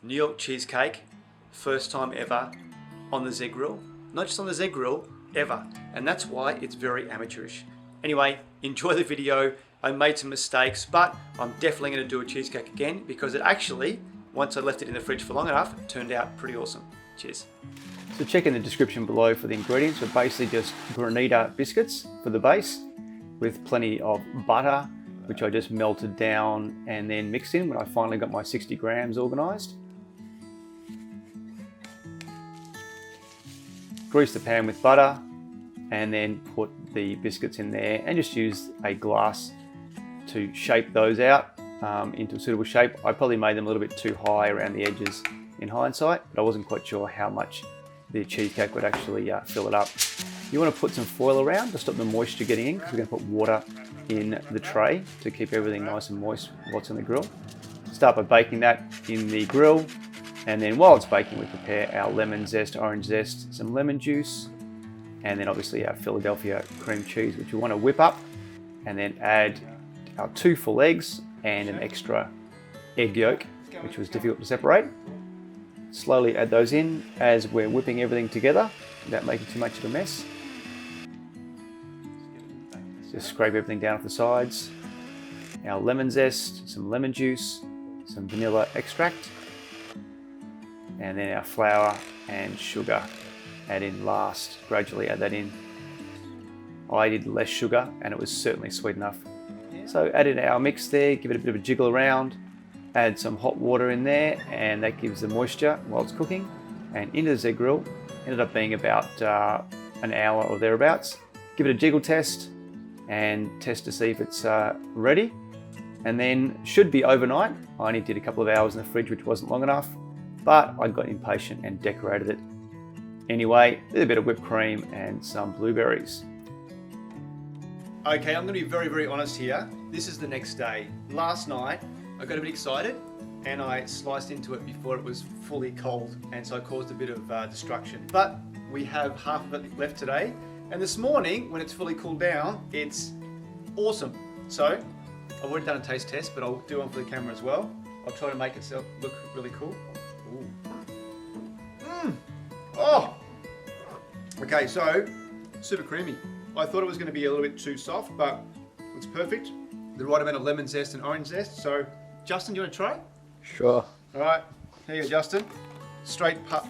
New York cheesecake, first time ever on the Z Grill. Not just on the Z Grill, ever. And that's why it's very amateurish. Anyway, enjoy the video. I made some mistakes, but I'm definitely going to do a cheesecake again because it actually, once I left it in the fridge for long enough, it turned out pretty awesome. Cheers. So check in the description below for the ingredients. We're basically just granita biscuits for the base with plenty of butter, which I just melted down and then mixed in when I finally got my 60 grams organized. Grease the pan with butter and then put the biscuits in there and just use a glass to shape those out into a suitable shape. I probably made them a little bit too high around the edges in hindsight, but I wasn't quite sure how much the cheesecake would actually fill it up. You want to put some foil around to stop the moisture getting in because we're going to put water in the tray to keep everything nice and moist while it's in the grill. Start by baking that in the grill, and then while it's baking we prepare our lemon zest, orange zest, some lemon juice, and then obviously our Philadelphia cream cheese, which we want to whip up, and then add our 2 full eggs and an extra egg yolk, which was difficult to separate. Slowly add those in as we're whipping everything together without making too much of a mess. Just scrape everything down off the sides. Our lemon zest, some lemon juice, some vanilla extract, and then our flour and sugar add in last. Gradually add that in. I did less sugar and it was certainly sweet enough. So add in our mix there, give it a bit of a jiggle around, add some hot water in there, and that gives the moisture while it's cooking. And into the Z Grill, ended up being about an hour or thereabouts. Give it a jiggle test and test to see if it's ready. And then should be overnight. I only did a couple of hours in the fridge, which wasn't long enough, but I got impatient and decorated it anyway with a bit of whipped cream and some blueberries. Okay, I'm going to be very, very honest here. This is the next day. Last night, I got a bit excited and I sliced into it before it was fully cold, and so I caused a bit of destruction. But we have half of it left today, and this morning, when it's fully cooled down, it's awesome. So, I've already done a taste test, but I'll do one for the camera as well. I'll try to make it look really cool. Oh! Okay, so, super creamy. I thought it was going to be a little bit too soft, but it's perfect. The right amount of lemon zest and orange zest. So, Justin, do you want to try? Sure. All right, here you go, Justin. Straight pup.